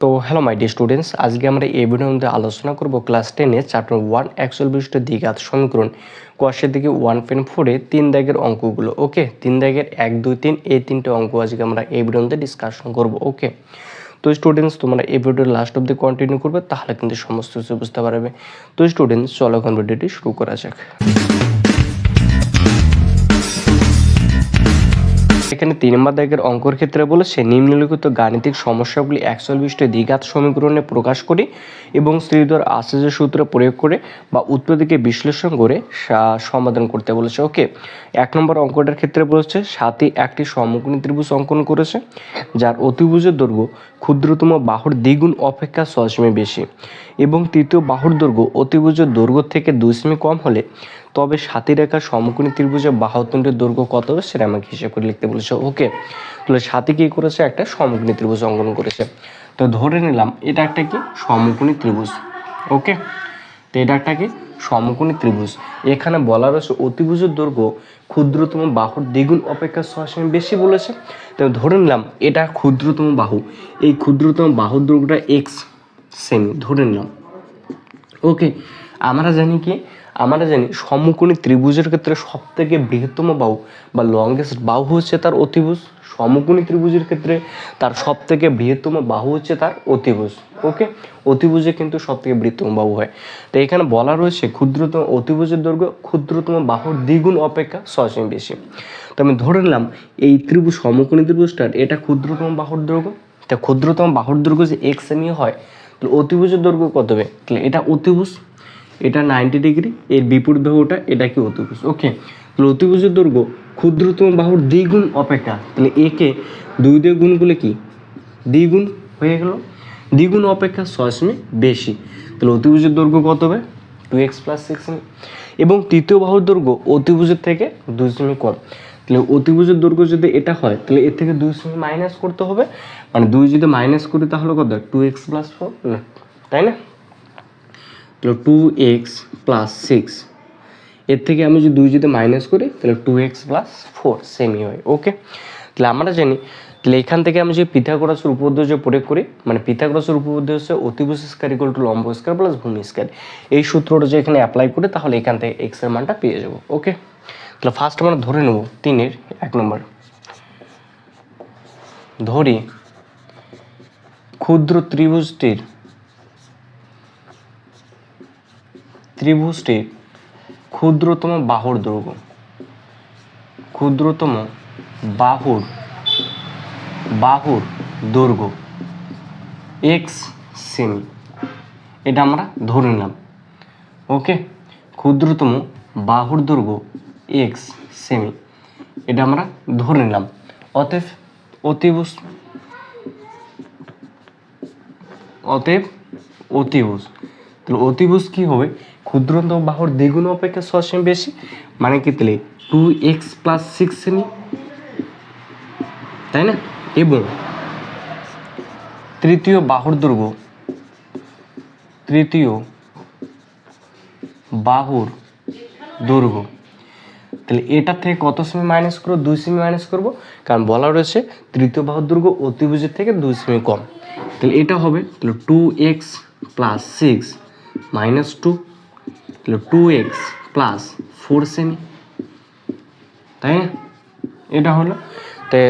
তো hello my dear students, আজকে আমরা এই ভিডিওর মধ্যে আলোচনা করব ক্লাস 10 চ্যাপ্টার 1 অ্যাকচুয়াল বিশিষ্ট দ্বিঘাত সমীকরণ কোশ্চেন থেকে 1.4 তিন দাগের অঙ্কগুলো। ওকে, তিন দাগের 1, 2, 3 এই তিনটে অঙ্ক আজকে আমরা এই ভিডিওর মধ্যে ডিসকাশন করব। ওকে, তো স্টুডেন্টস তোমরা এই ভিডিওর লাস্ট অবধি কন্টিনিউ করবে, তাহলে কিন্তু সমস্ত কিছু বুঝতে পারবে। তো স্টুডেন্টস চলো এখন ভিডিওটি শুরু করা যাক। এখানে 3 নম্বর দাগের অঙ্কের ক্ষেত্রে বলেছে নিম্নলিখিত গাণিতিক সমস্যাগুলি অ্যাকচুয়াল বিশিষ্ট দ্বিঘাত সমীকরণে প্রকাশ করি এবং শ্রীধর আশ্চর্য সূত্র প্রয়োগ করে বা উৎপত্তিকে বিশ্লেষণ করে সমাধান করতে বলেছে। ওকে, 1 নম্বর অঙ্কটার ক্ষেত্রে বলেছে সাথী একটি সমকোণী ত্রিভুজ অঙ্কন করেছে যার অতিভুজের দৈর্ঘ্য ক্ষুদ্রতম বাহুর দ্বিগুণ অপেক্ষা 6 সেমি বেশি এবং তৃতীয় বাহুর দৈর্ঘ্য অতিভুজের দৈর্ঘ্য থেকে 2 সেমি কম হলে তবে সাথী রেখা সমকোণী ত্রিভুজের বাহুদণ্ডের দৈর্ঘ্য কত হবে সেটা আমাকে হিসাব করে লিখতে বলেছে। ওকে, তাহলে সাথী কি করেছে, একটা সমকোণী ত্রিভুজ অঙ্কন করেছে। তো ধরে নিলাম এটা একটা কি সমকোণী ত্রিভুজ। ওকে, তো এটা একটা কি সমকোণী ত্রিভুজ। এখানে বলা রয়েছে অতিভুজের দৈর্ঘ্য ক্ষুদ্রতম বাহুর দ্বিগুণ অপেক্ষা 6 সেমি বেশি বলেছে। তো ধরে নিলাম এটা ক্ষুদ্রতম বাহু, এই ক্ষুদ্রতম বাহুর দৈর্ঘ্যটা এক্স সেমি ধরে নিলাম। ওকে, আমরা জানি সমকোণী ত্রিভুজের ক্ষেত্রে সব থেকে বৃহত্তম বাহু বা লংগেস্ট বাহু হচ্ছে তার অতিভুজ। সমকোণী ত্রিভুজের ক্ষেত্রে তার সব থেকে বৃহত্তম বাহু হচ্ছে তার অতিভুজ। ওকে, অতিভুজে কিন্তু সব থেকে বৃহত্তম বাহু হয়। তো এখানে বলা রয়েছে ক্ষুদ্রতম অতিভুজের দৈর্ঘ্য ক্ষুদ্রতম বাহুর দ্বিগুণ অপেক্ষা 6 সেমি বেশি। তো আমি ধরে নিলাম এই ত্রিভুজ সমকোণী ত্রিভুজটার এটা ক্ষুদ্রতম বাহুর দৈর্ঘ্য। তা ক্ষুদ্রতম বাহুর দৈর্ঘ্য যে এক্স সেমি হয়, তাহলে অতিভুজের দৈর্ঘ্য কত হবে? তাহলে এটা অতিভুজ, এটা 90 ডিগ্রি, এর বিপরীত বাহুটা এটা কি অতিভুজ। ওকে, তাহলে অতিভুজের দৈর্ঘ্য ক্ষুদ্রতম বাহুর দ্বিগুণ অপেক্ষা, তাহলে একে 2 দিয়ে গুণ করলে কি দ্বিগুণ হয়ে গেল, দ্বিগুণ অপেক্ষা 6 সেমি বেশি। তাহলে অতিভুজের দৈর্ঘ্য কত হবে? 2x + 6 semi. এবং তৃতীয় বাহুর দৈর্ঘ্য অতিভুজের থেকে 2 সেমি কম। তাহলে অতিভুজের দৈর্ঘ্য যদি এটা হয় তাহলে এর থেকে 2 সেমি মাইনাস করতে হবে, মানে 2 যদি মাইনাস করি তাহলে কত? 2x + 4, তাই না? তাহলে 2x + 6, এর থেকে আমি যদি 2 যদি মাইনাস করি তাহলে 2x + 4 সেমি হয়। ওকে, তাহলে আমরা জানি, তাহলে এখান থেকে আমি যে পিথাগোরাসের উপপাদ্য প্রয়োগ করি, মানে পিথাগোরাসের উপপাদ্য হচ্ছে অতিভুজ স্কয়ার = লম্ব স্কয়ার + ভূমি স্কয়ার। এই সূত্রটা যে এখানে অ্যাপ্লাই করি তাহলে এখান থেকে x এর মানটা পেয়ে যাব। ওকে, তাহলে ফার্স্ট আমরা ধরে নেব 3 এর 1 নম্বর, ধরি ক্ষুদ্র ত্রিভুজটির ক্ষুদ্রতম বাহুর দৈর্ঘ্য, ক্ষুদ্রতম বাহুর দৈর্ঘ্য x সেমি, এটা আমরা ধরে নিলাম। ওকে, ক্ষুদ্রতম বাহুর দৈর্ঘ্য x সেমি, এটা আমরা ধরে নিলাম। অতএব অতিভুজ তাহলে অতিভুজ কি হবে? ক্ষুদ্রতম বাহুর দ্বিগুণ অপেক্ষা 6 সেমি বেশি, মানে কি তাহলে 2x + 6 সেমি, তাই না? এবং তৃতীয় বাহুর দৈর্ঘ্য তাহলে এটা থেকে কত সেমি মাইনাস করবো? 2 সেমি মাইনাস করব, কারণ বলা রয়েছে তৃতীয় বাহুর দৈর্ঘ্য অতিভুজের থেকে 2 সেমি কম। তাহলে এটা হবে তাহলে 2x + 6 - 2, তাহলে 2x + 4 সেমি, তাই না? এটা হলো, তাই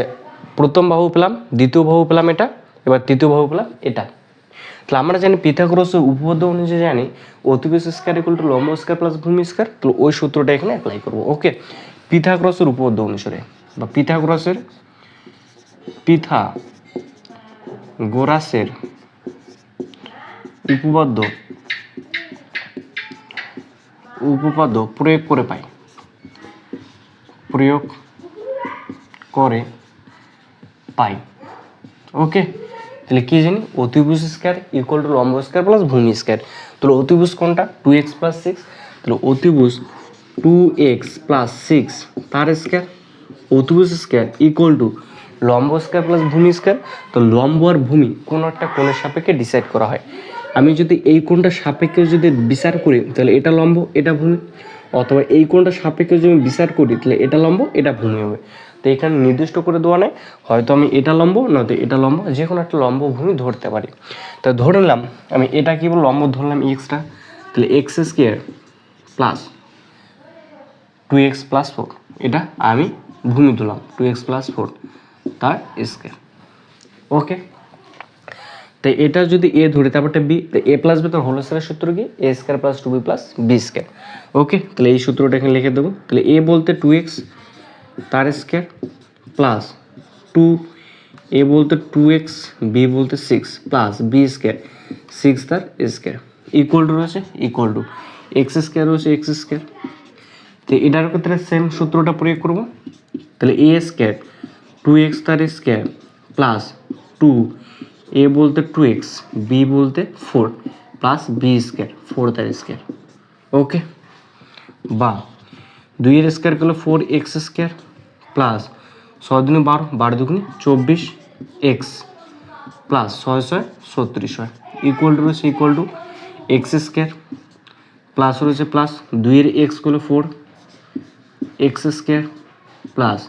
প্রথম বাহু পেলাম, দ্বিতীয় বাহু পেলাম এটা, এবার তৃতীয় বাহু পেলাম এটা। তাহলে আমরা জানি পিথাগোরাসের উপপাদ্য অনুযায়ী জানি অতিভুজ স্কয়ার = লম্ব স্কয়ার + ভূমি স্কয়ার। তাহলে ওই সূত্রটা এখানে অ্যাপ্লাই করব। ওকে, পিথাগোরাসের উপপাদ্য অনুসারে বা পিথাগোরাসের উপপাদ্য প্রয়োগ করে পাই। ওকে, তাহলে কি জানি? অতিভুজ স্কয়ার = লম্ব স্কয়ার + ভূমি স্কয়ার। তাহলে অতিভুজ কোনটা? 2x + 6, তাহলে অতিভুজ 2x + 6 তার স্কয়ার, অতিভুজ স্কয়ার = লম্ব স্কয়ার + ভূমি স্কয়ার। তো লম্ব আর ভূমি কোন একটা কোণের সাপেক্ষে ডিসাইড করা হয়। আমি যদি এই কোণটার সাপেক্ষে যদি বিচার করি তাহলে এটা লম্ব এটা ভূমি, অথবা এই কোণটার সাপেক্ষে যদি আমি বিচার করি তাহলে এটা লম্ব এটা ভূমি হবে। তো এখানে নির্দিষ্ট করে দেওয়া নেই, হয়তো আমি এটা লম্ব নয়তো এটা লম্ব, যে কোনো একটা লম্ব ভূমি ধরতে পারি। তো ধরে নিলাম আমি এটা কি বল লম্ব ধরলাম এক্সটা, তাহলে x square plus 2x plus 4, এটা আমি ভূমি ধরলাম 2x প্লাস 4 তার স্কোয়ার। ওকে, তো এটা যদি এ ধরে তারপরটা বি, তো এ প্লাস বি তো হোল স্কোয়ারের সূত্র কি A square plus 2b plus B square. Okay, তাহলে এই সূত্রটা এখানে লিখে দেবো। তাহলে এ বলতে 2x তার স্কোয়ার প্লাস 2, এ বলতে 2x, বি বলতে 6 প্লাস বি স্কোয়ার 6 তার স্কোয়ার ইকুয়াল টু রয়েছে ইকুয়াল টু এক্স স্কোয়ার রয়েছে এক্স স্কোয়ার। তো এটার ক্ষেত্রে সেম সূত্রটা প্রয়োগ করবো। তাহলে এ স্কোয়ার 2x তার স্কোয়ার প্লাস 2, এ বলতে 2x, বি বলতে 4 প্লাস বি স্কোয়ার 4 তার স্কোয়ার। ওকে, বা 2 এর স্কোয়ার করলে 4x স্কোয়ার প্লাস 6 দুগুণে 12, 12 দুগুণে 24 এক্স প্লাস 6 6 36 হয় ইকুয়াল টু রয়েছে equal to x square plus রয়েছে প্লাস 2 এর এক্স করলে 4 এক্স স্কোয়ার প্লাস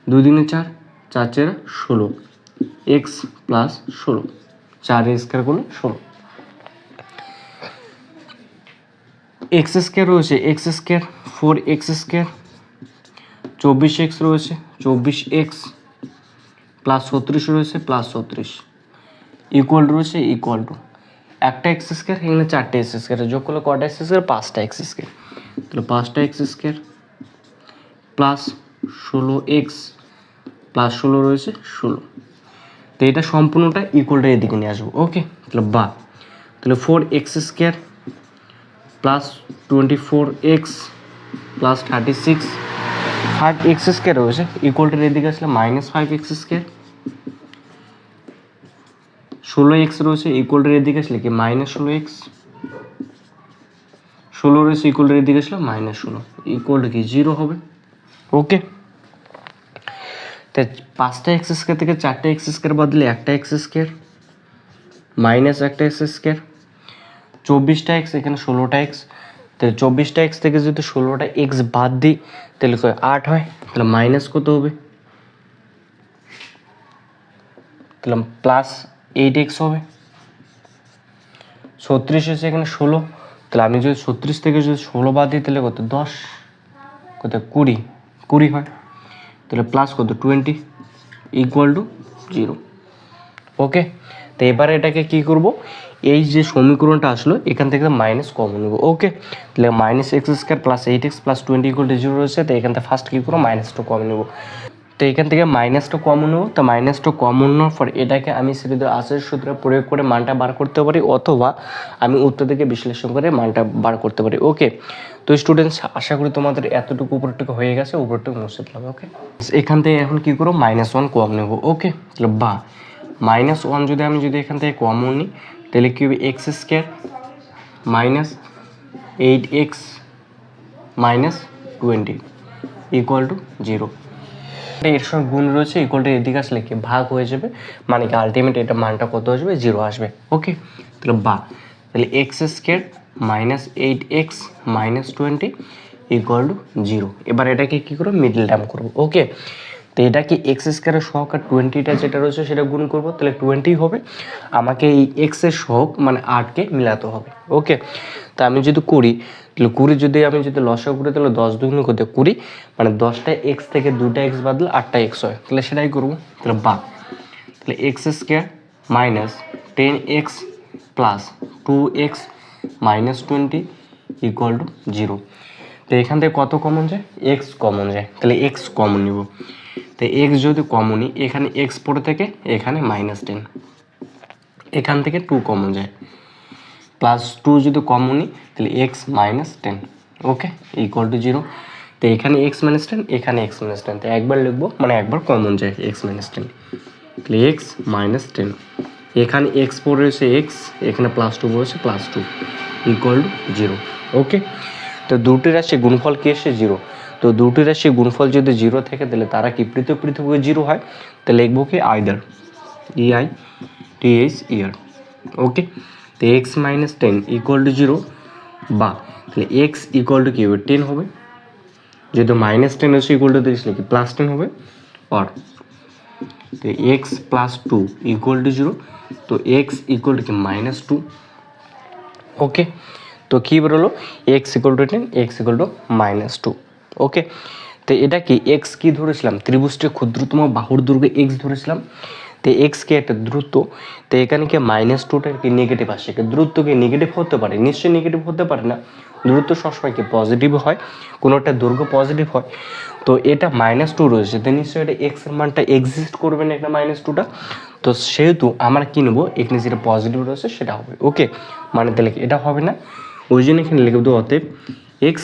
2 দুগুণে 4, 4 4 16 এক্স প্লাস 16, 4 এর স্কোয়ার করলে 16 এক্স স্কোয়ার রয়েছে x square 4x square 24x রয়েছে 24x প্লাস 36 রয়েছে প্লাস 36 ইকুয়াল টু রয়েছে ইকুয়াল টু একটা এক্স স্কোয়ার, এখানে 4টে এক্স স্কোয়ার, যোগ করলে কটা এক্স স্কোয়ার 5টা এক্স স্কোয়ার, তাহলে 5টা x square plus 16x plus 16 রয়েছে 16। তো এটা সম্পূর্ণটা ইকুয়ালটা এদিকে নিয়ে আসবো। ওকে, তাহলে বা তাহলে 4x square plus 24x plus 36, 5x square রয়েছে ইকুয়ালটার এদিকে আসলে মাইনাস 5x স্কোয়ার, 16x রয়েছে ইকুয়ালটার এদিকে আসলে কি মাইনাস 16x, 16 রয়েছে ইকুয়ালটার এদিকে আসলে মাইনাস 16 ইকুয়ালটা কি 0 হবে। ওকে, তাই 5টা এক্স স্কোয়ার থেকে 4টে এক্স স্কোয়ার বদলে একটা এক্স স্কোয়ার মাইনাস একটা এক্স স্কোয়ার, 24টা এক্স এখানে 16টা এক্স, তাহলে 24টা এক্স থেকে যদি 16টা এক্স বাদ দিই তাহলে 8 হয়, তাহলে মাইনাস কত হবে, তাহলে প্লাস 8x হবে। 36 হচ্ছে এখানে 16, তাহলে আমি যদি 36 থেকে যদি 16 বাদ দিই তাহলে কত 10, কত 20 হয়, তাহলে প্লাস কত 20 ইকুয়াল টু 0। ওকে, তো এবারে এটাকে কি করব, এই যে সমীকরণটা আসলো এখান থেকে মাইনাস কমন নেব। ওকে, তাহলে minus x square plus 8x plus 20 equal to 0 রয়েছে, তো এখান থেকে ফার্স্ট কি করবো মাইনাসটা কমন নেব। তো এখান থেকে মাইনাসটা কমন নেব, তো মাইনাসটা কমন নেওয়ার পর এটাকে আমি শ্রীধর আচার্য সূত্র প্রয়োগ করে মানটা বার করতে পারি, অথবা আমি উত্তর থেকে বিশ্লেষণ করে মানটা বার করতে পারি। ওকে, তো স্টুডেন্টস আশা করি তোমাদের এতটুকু উপরটুকু হয়ে গেছে, উপরটুকু মুছে দিলাম। ওকে, এখান থেকে এখন কি করবো -1 কম নেব। ওকে, তাহলে বা -1 যদি আমি এখান থেকে কমন নিই তাহলে কি হবে x square minus 8x minus 20 equal to 0। এর সঙ্গে গুণ রয়েছে ইকুয়াল টু এদিকে আসলে কি ভাগ হয়ে যাবে, মানে কি আলটিমেট এটা মানটা কত আসবে 0 আসবে। ওকে, তাহলে বা তাহলে x square minus 8x minus 20 equal to 0। এবার এটাকে কী করবো মিডল টার্ম করবো। ওকে, তো এটা কি এক্স স্কোয়ারের সহগ আর 20টা যেটা রয়েছে সেটা গুণ করবো, তাহলে 20 হবে। আমাকে এই এক্সের সহগ মানে 8কে মিলাতে হবে। ওকে, তা আমি যদি করি তাহলে 20 যদি আমি লসাগু করি তাহলে 10 দুগুণে কত 20, মানে 10টা এক্স থেকে 2টা এক্স বাদলে 8টা এক্স হয়, তাহলে সেটাই করবো। তাহলে বা তাহলে x square minus 10x plus 2x minus 20 equal to 0। তো এখান থেকে কত কমন যায় এক্স কমন যায়, তাহলে এক্স কমন নিব। তো এক্স যদি কমন নিই এখানে এক্স পড়ে থেকে এখানে -10, এখান থেকে 2 কমন যায়, প্লাস 2 যদি কমন নিই তাহলে এক্স -10। Okay, equal to 0। তো এখানে এক্স -10 এখানে এক্স -10, তো একবার লিখবো মানে একবার কমন যায় এক্স -10, তাহলে এক্স -10, এখানে এক্স পড়েছে এক্স, এখানে +2 পড়েছে +2 ইকুয়াল টু 0। ওকে, তো দুটি রাশি গুণফল কি এসে 0, তো দুটি রাশি গুণফল যদি 0 থাকে তাহলে তারা কি পৃথক পৃথক 0 হয়, তাহলে লিখবো কি আইদার EITH ইয়ার। ওকে, তো এক্স -10 ইকুয়াল টু 0, বা তাহলে এক্স ইকুয়াল টু কি হবে 10 হবে, যেহেতু -10 হচ্ছে ইকুয়াল টু 30 নাকি +10 হবে, অর তো x plus two equal to zero, তো এক্স ইকুয়াল টু কি -2। ওকে, তো কী বেরোলো x equal to 10, x equal to -2। Okay, তো এটা কি এক্স কি ধরেছিলাম, ত্রিভুজটির ক্ষুদ্রতম বাহুর দৈর্ঘ্য এক্স ধরেছিলাম। তো এক্স কি একটা দূরত্ব, তো এখানে কি -2টা কি নেগেটিভ আসে, দূরত্ব কি নেগেটিভ হতে পারে, নিশ্চয়ই নেগেটিভ হতে পারে না, দূরত্ব সবসময় কি পজিটিভ হয়, কোনো একটা দৈর্ঘ্য পজিটিভ হয়। তো এটা -2 রয়েছে, তো নিশ্চয়ই এটা এক্স এর মানটা এক্সিস্ট করবে না, একটা -2টা। তো সেহেতু আমরা কি নেবো, এখানে যেটা পজিটিভ রয়েছে সেটা হবে। ওকে, মানে তাহলে এটা হবে না, ওই জন্য এখানে লিখে দেবো অতএব x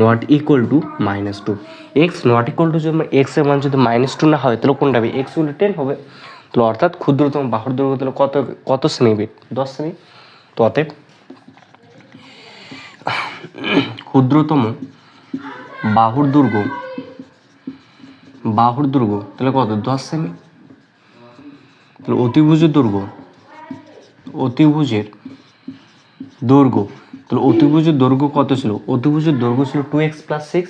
not equal to -2। X not equal to যদি এক্স এর মান যদি -2 না হয় তাহলে কোনটা হবে, এক্স হলে 10 হবে। তাহলে অর্থাৎ ক্ষুদ্রতম বাহুর দৈর্ঘ্য তাহলে কত সেমি হবে, 10 সেমি। তো অতএব ক্ষুদ্রতম বাহুর দৈর্ঘ্য তাহলে কত, 10 সেমি। তাহলে অতিভুজের দৈর্ঘ্য তাহলে অতিভুজের দৈর্ঘ্য কত ছিল, অতিভুজের দৈর্ঘ্য ছিল 2x + 6।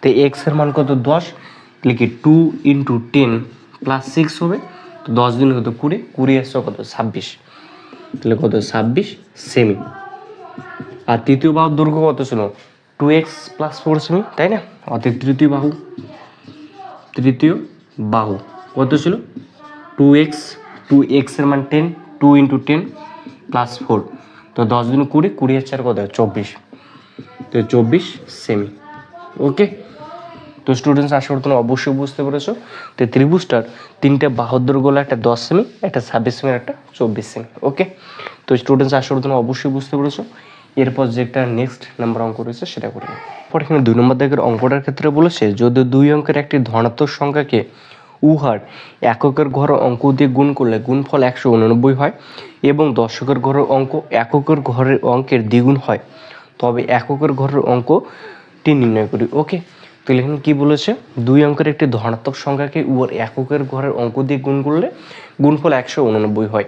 তো এক্স এর মান কত, 10, তাহলে কি 2 × 10 + 6 হবে। তো 10 দিন কত 20, 20 আসছে কত 26, তাহলে কত 26 সেমি। আর তৃতীয় বাহুর দৈর্ঘ্য কত ছিল, 2x + 4 সেমি, তাই না। অর্থাৎ তৃতীয় বাহু কত ছিল, 2x এর মান 10, 2 × 10 + 4, তো 10 দিন 20, 20 হচ্ছে আর কত 24, তো 24 সেমি। ওকে, তো স্টুডেন্টস আশা করি তোমরা অবশ্যই বুঝতে পেরেছো। তো ত্রিভুজটার তিনটে বাহুর দৈর্ঘ্য হলো একটা 10 সেমি, একটা 26 সেমি, একটা 24 সেমি। ওকে, তো স্টুডেন্টস আশা করি তোমরা অবশ্যই বুঝতে পেরেছো। এরপর যেটা নেক্সট নাম্বার অঙ্ক রয়েছে সেটা করে নেব। পর এখানে 2 নম্বর দাগের অঙ্কটার ক্ষেত্রে বলেছে যদি দুই অঙ্কের একটি ধনাত্মক সংখ্যাকে উহার এককের ঘর অঙ্ক দিয়ে গুণ করলে গুণফল 189 হয় এবং দশকের ঘরের অঙ্ক এককের ঘরের অঙ্কের দ্বিগুণ হয়, তবে এককের ঘরের অঙ্কটি নির্ণয় করি। ওকে, তাহলে এখানে কী বলেছে, দুই অঙ্কের একটি ধনাত্মক সংখ্যাকে উহার এককের ঘরের অঙ্ক দিয়ে গুণ করলে গুণফল 189 হয়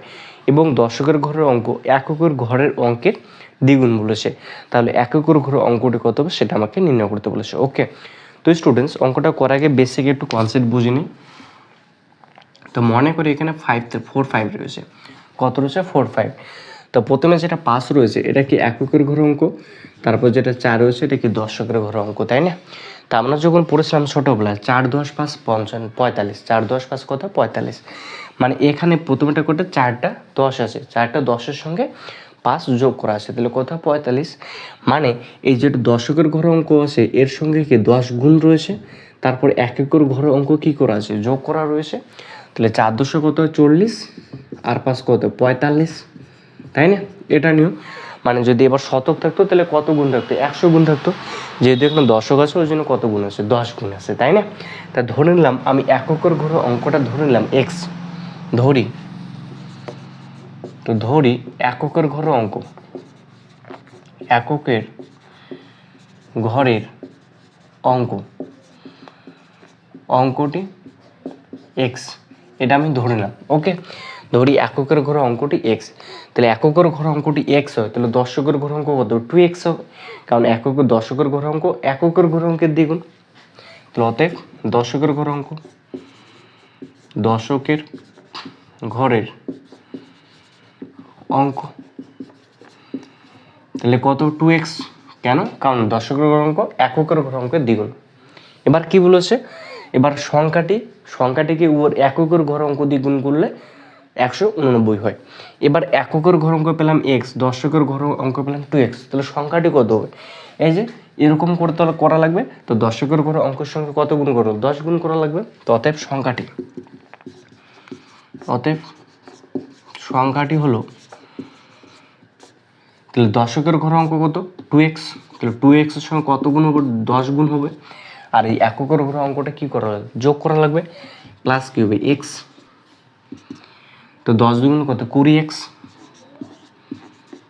এবং দশকের ঘরের অঙ্ক এককের ঘরের অঙ্কের দ্বিগুণ বলেছে। তাহলে এককের ঘরের অঙ্কটি কত হবে সেটা আমাকে নির্ণয় করতে বলেছে। ওকে, তো স্টুডেন্টস অঙ্কটা করার আগে বেসিক একটু কনসেপ্ট বুঝে নিই। তো মনে করি এখানে 4 5 রয়েছে, কত রয়েছে 4 5। তো প্রথমে যেটা 5 রয়েছে এটা কি এককের ঘরের অঙ্ক, তারপর যেটা 4 রয়েছে এটা কি দশকের ঘরের অঙ্ক, তাই না। তা আমরা যখন পড়েছিলাম ছোটোবেলায় 4 × 10 = 45, 4 × 10 = কত 45, মানে এখানে প্রথমেটা করতে 4টা 10 আছে, 4টা 10-এর সঙ্গে 5 যোগ করা আছে, তাহলে কত 45। মানে এই যেটা দশকের ঘরের অঙ্ক আছে এর সঙ্গে কি 10 গুণ রয়েছে, তারপর এককের ঘরের অঙ্ক কি করা আছে যোগ করা রয়েছে, তাহলে 4 × 10 কত 40 আর 5 কত 45, তাই না। এটা নিও, মানে যদি এবার শতক থাকতো তাহলে কত গুণ থাকতো 100 গুণ থাকতো, যেহেতু এখানে দশক আছে ওই জন্য কত গুণ আছে 10 গুণ আছে, তাই না। তা ধরে নিলাম আমি এককের ঘরের অঙ্কটা ধরে নিলাম এক্স, ধরি এককের ঘরের অঙ্কটি এক্স, এটা আমি ধরে নিলাম। ওকে, ধরি এককের ঘরের অঙ্কটি এক্স, তাহলে এককের ঘরের অঙ্কটি এক্স হয় তাহলে দশকের ঘরের অঙ্ক কত 2x হবে, কারণ দশকের ঘরের অঙ্ক এককের ঘরের অঙ্কের দ্বিগুণ। তাহলে অতএব দশকের ঘরের অঙ্ক তাহলে কত 2x, কেন, কারণ দশকের ঘরের অঙ্ক এককের ঘরের অঙ্কের দ্বিগুণ। এবার কি বলেছে, এবার সংখ্যাটিকে ওর এককের ঘরের অঙ্ক দিয়ে গুণ করলে 189 হয়। এবার এককের ঘর অঙ্ক পেলাম এক্স, দশকের ঘর অঙ্ক পেলাম 2x, তাহলে সংখ্যাটি কত হবে, এই যে এরকম করতে করা লাগবে। তো দশকের ঘর অঙ্কের সঙ্গে কত গুণ করো 10 গুণ করা লাগবে। তো অতএব সংখ্যাটি হলো, তাহলে দশকের ঘর অঙ্ক কত 2x, তাহলে 2x এর সঙ্গে কত গুণ হবে 10 গুণ হবে, আর এই এককের ঘর অঙ্কটা কি করা লাগবে যোগ করা লাগবে, প্লাস কি হবে x, তো 10 গুণ কত 20x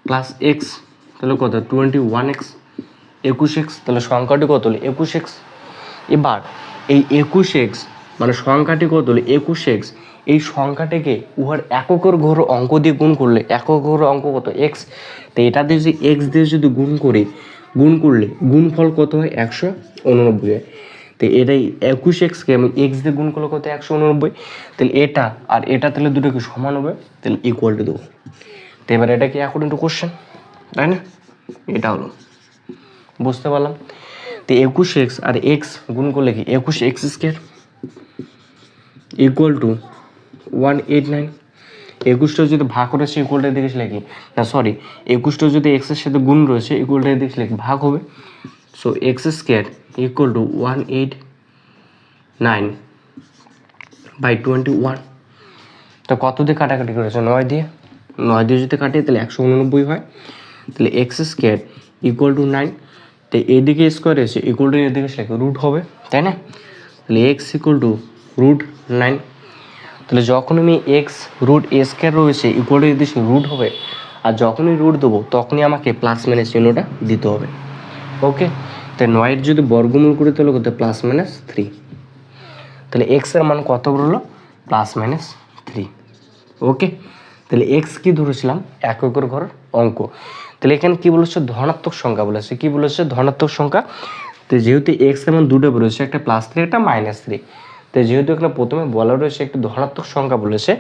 প্লাস x, তাহলে কত 21x 21x, তাহলে সংখ্যাটি কত হলো 21x। এবার এই 21x মানে সংখ্যাটি কত হলো 21x, এই সংখ্যাটিকে উহার এককের ঘর অঙ্ক দিয়ে গুণ করলে একক ঘর অঙ্ক কত x, তো এটা দিয়ে যদি x দিয়ে যদি গুণ করলে গুণফল কত হয় 189 হয়। তো এটাই 21x-কে আমি x দিয়ে গুণ করলে কত 189, তাহলে এটা আর এটা তাহলে দুটো কি সমান হবে, তাহলে ইকুয়াল টু দেবো। তো এবার এটা কি অ্যাকর্ডিং টু কোশ্চেন, তাই না? এটা হলো, বুঝতে পারলাম। তো 21x আর x গুণ করলে কি 21x² ইকুয়াল টু 189। 21টা যদি ভাগ করেছে ইকুয়ালটা দিকে লিখি, না সরি, 21টা যদি এক্সের সাথে গুণ রয়েছে ইকুয়ালটা দিকে লিখি ভাগ হবে। So x² equal to 189/21। তো কত দিয়ে কাটাকাটি করেছে, 9 দিয়ে। 9 দিয়ে যদি কাটি তাহলে 189 হয়। তাহলে x² ইকুয়াল টু 9। তো এদিকে স্কোয়ার এসে ইকুয়াল টু এদিকে লিখে রুট হবে, তাই না? তাহলে x ইকুয়াল টু √9। তাহলে যখন আমি এক্স √a² রয়েছে ইকুয়াল টু যদি রুট হবে, আর যখনই রুট দেবো তখনই আমাকে প্লাস মাইনাস চিহ্নটা দিতে হবে। ওকে, তাই 9 যদি বর্গমূল করে তাহলে কত +-3। তাহলে এক্সের মান কত বললো +-3। ওকে, তাহলে এক্স কি ধরেছিলাম এককের ঘরের অঙ্ক। তাহলে এখানে কি বলেছে ধনাত্মক সংখ্যা বলেছে, কি বলেছে ধনাত্মক সংখ্যা। তো যেহেতু এক্স এর মান দুটো বলেছে, একটা +3 একটা -3, তো যেহেতু এখানে প্রথমে বলা রয়েছে একটি ধনাত্মক সংখ্যা বলেছে,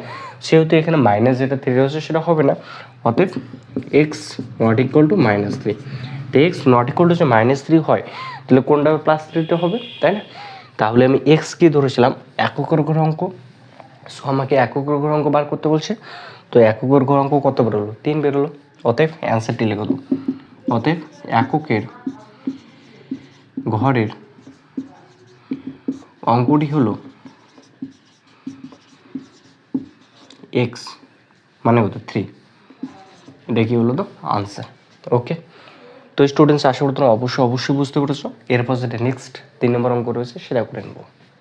সেহেতু এখানে মাইনাস যেটা 3 রয়েছে সেটা হবে না। অতএব এক্স নট ইকুয়াল টু -3। তো এক্স নট ইকুয়াল টু যে -3 হয়, তাহলে কোনটা +3টা হবে, তাই না? তাহলে আমি এক্স কি ধরেছিলাম এককের ঘরের অঙ্ক। সো আমাকে এককের ঘরের অঙ্ক বার করতে বলছে। তো এককের ঘরের অঙ্ক কত বেরোলো, 3 বেরোলো। অতএব অ্যান্সারটি লিখে দেবো। অতএব এককের ঘরের অঙ্কটি হলো এক্স মানে কত 3। এটা কি হলো তো আনসার। ওকে, তো স্টুডেন্টস আশা করি তোমরা অবশ্যই বুঝতে পেরেছো। এরপর যেটা নেক্সট 3 নম্বর অঙ্ক রয়েছে সেটা করে নেব।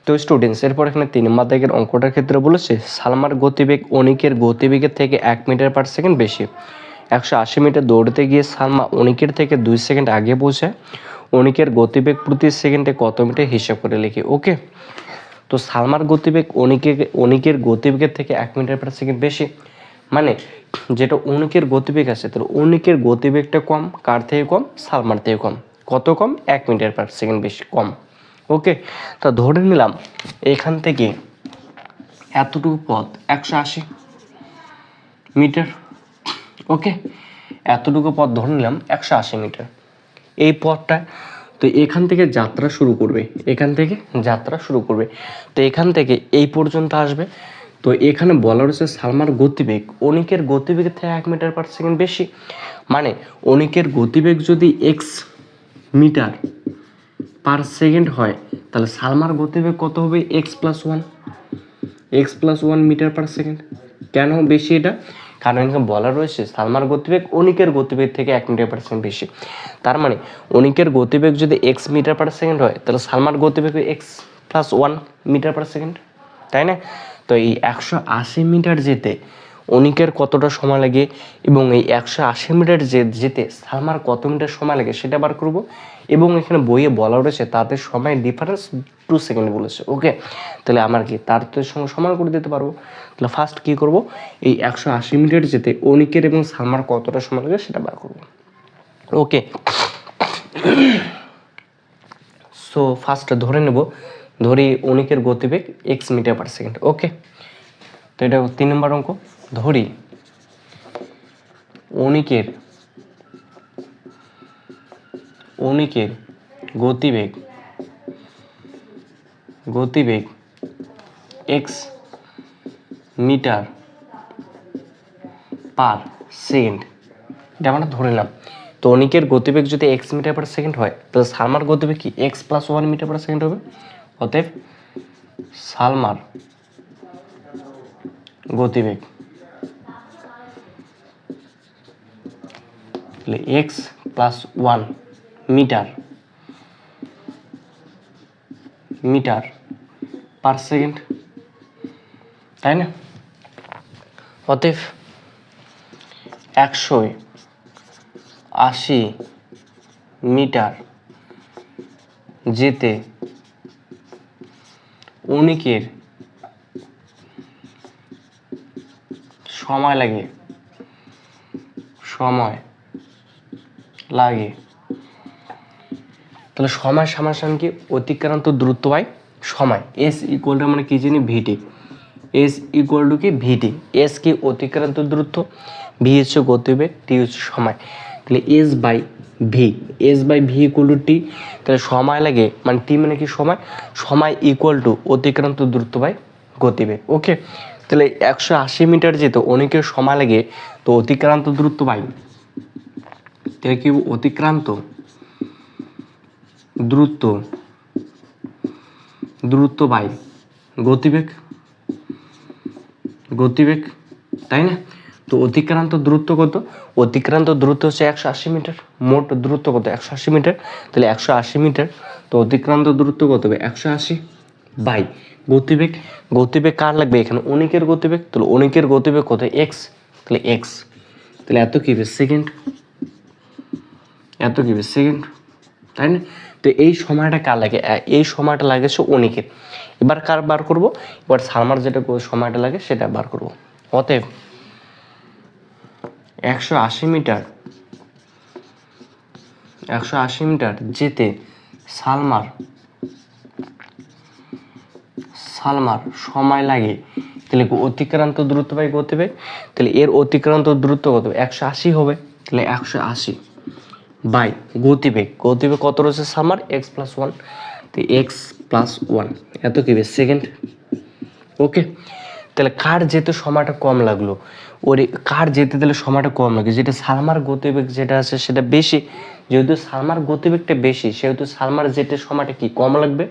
তো স্টুডেন্টস এরপর এখানে 3 নম্বর দাগের অঙ্কটার ক্ষেত্রে বলেছে সালমার গতিবেগ অনিকের গতিবেগের থেকে 1 মিটার/সেকেন্ড বেশি। 180 মিটার দৌড়তে গিয়ে সালমা অনিকের থেকে 2 সেকেন্ড আগে পৌঁছায়। অনিকের গতিবেগ প্রতি সেকেন্ডে কত মিটার হিসাব করে লিখি। ওকে, তো সালমার গতিবেগ অনিকের গতিবেগের থেকে 1 মিটার/সেকেন্ড বেশি, মানে যেটা অনিকের গতিবেগ আছে, তাহলে অনিকের গতিবেগটা কম, কার থেকে কম, সালমার থেকে কম। কত কম, 1 মিটার/সেকেন্ড বেশি কম। ওকে, তা ধরে নিলাম এখান থেকে এতটুকু পথ 180 মিটার। ওকে, এতটুকু পথ ধরে নিলাম 180 মিটার এই পথটা। তো এখান থেকে যাত্রা শুরু করবে, তো এখান থেকে এই পর্যন্ত আসবে। তো এখানে বলা রয়েছে সালমার গতিবেগ অনিকের গতিবেগের থেকে 1 মিটার/সেকেন্ড বেশি, মানে অনিকের গতিবেগ যদি x মিটার/সেকেন্ড হয়, তাহলে সালমার গতিবেগ কত হবে x+1 মিটার/সেকেন্ড। কেন বেশি এটা, কারণ এখানে বলা রয়েছে সালমার গতিবেগ অনিকের গতিবেগ থেকে 1 মিটার/সেকেন্ড বেশি। তার মানে অনিকের গতিবেগ যদি x মিটার/সেকেন্ড হয়, তাহলে সালমার গতিবেগ x+1 মিটার/সেকেন্ড, তাই না? তো এই 180 মিটার যেতে অনিকের কতটা সময় লাগে এবং এই 180 মিটার যেতে সালমার কত মিটার সময় লাগে সেটা বার করব। এবং এখানে বইয়ে বলা রয়েছে তাদের সময় ডিফারেন্স 2 সেকেন্ড বলেছে। ওকে, তাহলে আমার কি তার সঙ্গে সমান করে দিতে পারবো। তাহলে ফার্স্ট কি করব, এই 180 মিটার যেতে অনিকের এবং সালমার কতটা সময় লাগে সেটা বার করব। ওকে, সো ফার্স্ট ধরি অনিকের গতিবেগ x মিটার/সেকেন্ড। ওকে, তো এটা 3 নম্বর অঙ্ক। ধরি অনিকের গতিবেগ x মিটার/সেকেন্ড, এটা আমরা ধরে নিলাম। তো অনিকের গতিবেগ যদি x মিটার/সেকেন্ড হয়, তাহলে সালমার গতিবেগ কি x+1 মিটার/সেকেন্ড হবে। অতএব সালমার গতিবেগ তাহলে x+1 মিটার/সেকেন্ড, তাই না? অতএব 180 মিটার যেতে অনিকের সময় লাগে 1 তাহলে সময় সমান কি অতিক্রান্ত দূরত্ব বাই সময়। এস ইকুয়াল টু আমরা কি জানি ভিটি, এস ইকুয়াল টু কি ভিটি। এস কি অতিক্রান্ত দূরত্ব, ভি হচ্ছে গতিবেগ, টি হচ্ছে সময়। তাহলে S by V, S by V equal to T. তাহলে সময় লাগে মানে টি মানে কি সময়, সময় ইকুয়াল টু অতিক্রান্ত দূরত্ব বাই গতিবেগ। ওকে, তাহলে 180 মিটার যেতে অনেকের সময় লাগে, তো অতিক্রান্ত দূরত্ব বাই, তাহলে কি অতিক্রান্ত দূরত্ব বাই গতিবেগ, গতিবেগ, তাই না? তো অতিক্রান্ত দূরত্ব কত, অতিক্রান্ত দূরত্ব হচ্ছে 180 মিটার, মোট দূরত্ব কত 180 মিটার। তাহলে 180 মিটার, তো অতিক্রান্ত দূরত্ব কত হবে 180 বাই গতিবেগ। গতিবেগ কার লাগবে এখানে, অনিকের গতিবেগ। তাহলে অনিকের গতিবেগ কত এক্স, তাহলে এক্স, তাহলে এত কি হবে সেকেন্ড, এত কি হবে সেকেন্ড, তাই না? তো এই সময়টা কার লাগে, এই সময়টা লাগে সে অনিকের। এবার কার বার করব, এবার সালমার যেটা সময়টা লাগে সেটা বার করব। অতএব 180 মিটার, 180 মিটার যেতে সালমার সময় লাগে, তাহলে অতিক্রান্ত দূরত্ব বাই গতিবেগ। তাহলে এর অতিক্রান্ত দূরত্ব কত 180 হবে, তাহলে 180 বাই গতিবেগ। গতিবেগ কত রয়েছে সালমার এক্স প্লাস ওয়ান, তো এক্স প্লাস ওয়ান, এত কি হবে সেকেন্ড। ওকে, তাহলে কার যেতে সময়টা কম লাগলো, ওরে কার যেতে তাহলে সময়টা কম লাগে, যেটা সালমার গতিবেগ যেটা আছে সেটা বেশি। যেহেতু সালমার গতিবেগটা বেশি, সেহেতু সালমার যেতে সময়টা কি কম লাগবে,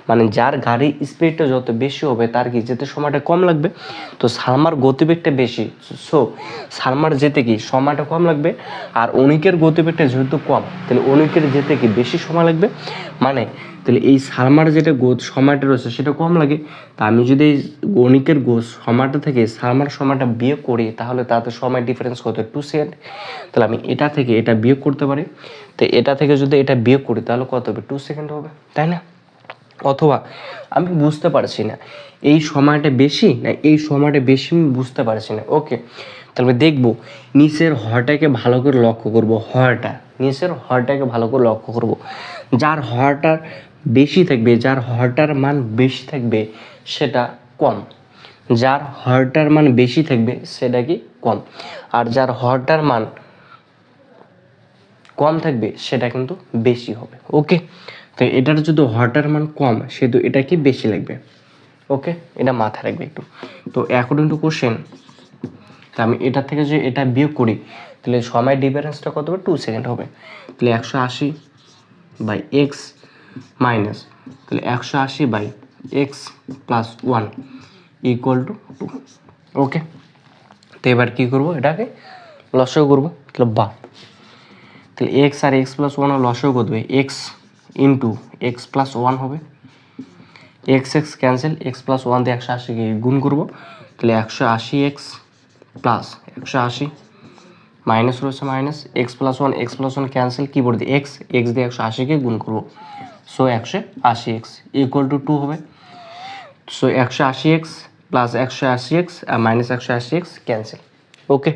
মানে যার গাড়ির স্পিডটা যত বেশি হবে তার কি যেতে সময়টা কম লাগবে। তো সালমার গতিবেগটা বেশি, সো সালমার যেতে কি সময়টা কম লাগবে। আর অনিকের গতিবেগটা যেহেতু কম, তাহলে অনিকের যেতে কি বেশি সময় লাগবে। মানে তাহলে এই সালমার যেটা সময়টা রয়েছে সেটা কম লাগে। তা আমি যদি এই অনিকের সময়টা থেকে সালমার সময়টা বিয়োগ করি, তাহলে তাতে সময় ডিফারেন্স কত 2 সেকেন্ড। তাহলে আমি এটা থেকে এটা বিয়োগ করতে পারি, তো এটা থেকে যদি এটা বিয়োগ করি তাহলে কত হবে 2 সেকেন্ড হবে, তাই না? অথবা আমি বুঝতে পারছি না এই সময়টা বেশি না এই সময়টা বেশি, আমি বুঝতে পারছি না। ওকে, তাহলে দেখবো নিচের হরটাকে ভালো করে লক্ষ্য করব, হরটা নিচের হরটাকে ভালো করে লক্ষ্য করব। যার হরটার বেশি থাকবে, যার হরটার মান বেশি থাকবে সেটা কম, যার হরটার মান বেশি থাকবে সেটা কি কম, আর যার হরটার মান কম থাকবে সেটা কিন্তু বেশি হবে। ওকে, তো এটার যদি হরটার মান কম সেহেতু এটা কি বেশি লাগবে। ওকে, এটা মাথায় রাখবে একটু। তো অ্যাকর্ডিং টু কোশ্চেন, তা আমি এটা থেকে যে এটা বিয়োগ করি তাহলে সময় ডিফারেন্সটা কত হবে 2 সেকেন্ড হবে। তাহলে 180 বাই এক্স মাইনাস, তাহলে 180 by x plus one equal to 2। Okay, তো এবার কী করবো, এটাকে লসাগু করবো। তাহলে বা, তাহলে এক্স আর এক্স প্লাস ওয়ান লসাগু করবে X into X plus one হবে। X X cancel, X plus one দিয়ে 180কে গুণ করবো। তাহলে 180 এক্স প্লাস 180 মাইনাস রয়েছে minus, X plus one cancel, কী বলতে এক্স এক্স দিয়ে 180কে গুণ করবো। সো 180 এক্স ইকুয়াল টু 2 হবে। সো 180 এক্স প্লাস 180 এক্স আর মাইনাস 180 এক্স ক্যান্সেল। ওকে,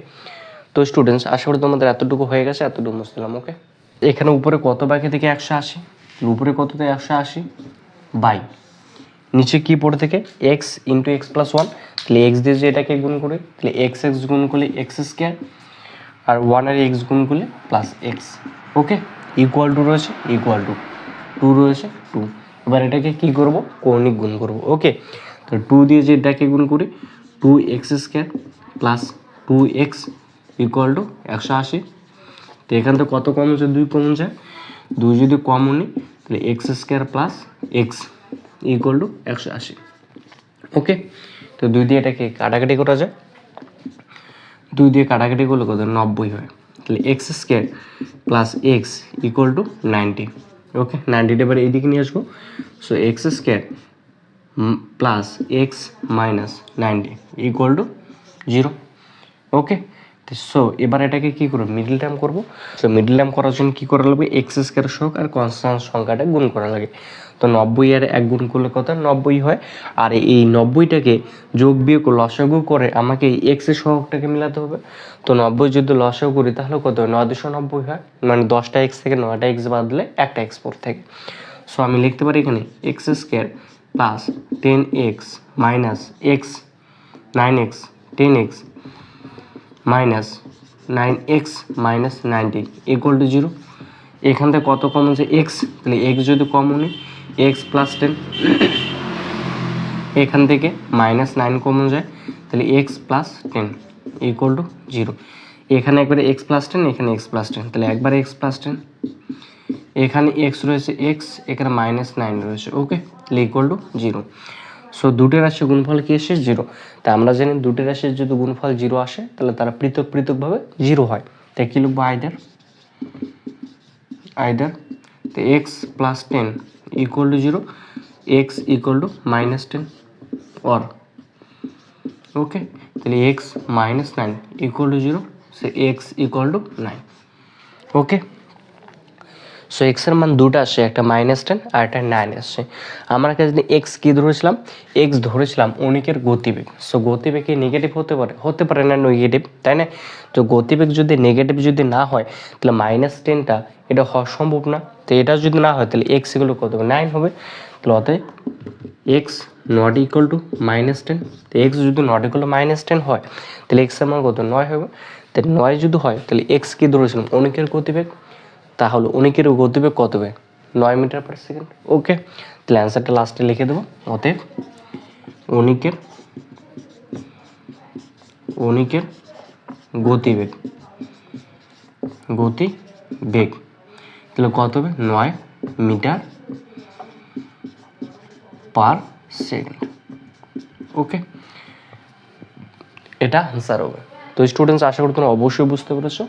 তো স্টুডেন্টস আশা করি তোমাদের এতটুকু হয়ে গেছে, এতটুকু মুছলাম। ওকে, এখানে উপরে কত বাকি থেকে 180, উপরে কত থেকে 180 বাই নিচে কি পড়ে থেকে x into X plus one. তাহলে এক্স দিয়ে যে এটাকে গুণ করি তাহলে এক্স এক্স গুণ করলে এক্স স্কোয়ার, আর ওয়ানের এক্স গুণ করলে plus x. Okay, equal to রয়েছে, ইকুয়াল টু 2 রয়েছে 2। এবার এটাকে কি করব, কৌণিক গুণ করব। ওকে, তো 2 দিয়ে যে এটাকে গুণ করি 2 x square plus 2 x equal two 180। তো এখান থেকে কত কমন যায়, 2 কমন যায়, 2 যদি কমন নিই তাহলে x square plus x equal two 180। ওকে, তো 2 দিয়ে এটাকে কাটাকাটি করা যায়, 2 দিয়ে কাটাকাটি করলে কত 90 হয়। তাহলে x square plus x equal two 90। ওকে, 90টা এবার এইদিকে নিয়ে আসবো। So x square plus x minus 90 equal to 0। ওকে, তো সো এবার এটাকে কি করবো, মিডল টার্ম করবো। সো মিডল টার্ম করার জন্য কি করা লাগবে, এক্স স্কোয়ার সহগ আর কনস্ট্যান্ট সংখ্যাটা গুণ করা লাগে। তো 90 আর 1 গুণ করলে কত, 90 হয়। আর এই 90টাকে যোগ বিয়োগ লসাগু করে আমাকে এই এক্স এর সহগটাকে মিলাতে হবে। তো 90 যদি লসাগু করি তাহলে কত হয়, 990 হয়। মানে 10টা এক্স থেকে 9টা এক্স বাদ দিলে একটা এক্স পর থেকে। সো আমি লিখতে পারি এখানে x square plus 10x minus x 9x 10x minus 9x minus 90 equal to 0। এখান থেকে কত কমন যে এক্স, তাহলে এক্স যদি কমন হয় এক্স প্লাস 10, এখান থেকে মাইনাস 9 কমন যায়, তাহলে এক্স প্লাস 10 ইকুয়াল টু 0। এখানে একবারে এক্স প্লাস 10, এখানে এক্স প্লাস 10, তাহলে একবারে এক্স প্লাস 10, এখানে এক্স রয়েছে এক্স, এখানে মাইনাস 9 রয়েছে, ওকে, তাহলে ইকুয়াল টু 0। সো দুটো রাশির গুণফল কি আসে, 0। তা আমরা জানি দুটো রাশির যদি গুণফল 0 আসে তাহলে তারা পৃথক পৃথকভাবে 0 হয়। তাই কি লিখবো, আইদার তো x plus 10 equal to 0, X equal to minus 10, or okay, তাহলে X minus 9 equal to 0, so X equal to 9, okay. So এক্সের মান দুটো আসছে, একটা -10 আর একটা 9 আসছে। আমার কাছে যদি এক্স কী ধরেছিলাম, এক্স ধরেছিলাম অনিকের গতিবেগ। সো গতিবেগ কি নেগেটিভ হতে পারে না নেগেটিভ, তাই না? তো গতিবেগ যদি নেগেটিভ যদি না হয় তাহলে -10টা এটা হওয়া সম্ভব না। তো এটা যদি না হয় তাহলে এক্স এগুলো কত হবে, 9 হবে। তাহলে অতএব এক্স নট ইকুয়াল টু -10। তো এক্স যদি নট ইকুয়াল টু -10 হয় তাহলে এক্সের মান কত, 9 হবে। তাহলে 9 যদি হয় তাহলে এক্স কী ধরেছিলাম, অনিকের গতিবেগ। তাহলে অনিকের গতিবেগ কত হবে, 9 মিটার পার সেকেন্ড, ওকে। তাহলে অ্যান্সারটা লাস্টে লিখে দেবো, অতএব অনিকের গতিবেগ তাহলে কত হবে, 9 মিটার পার সেকেন্ড, ওকে। এটা অ্যান্সার হবে। তো স্টুডেন্টস, আশা করি তোমরা অবশ্যই বুঝতে পেরেছো।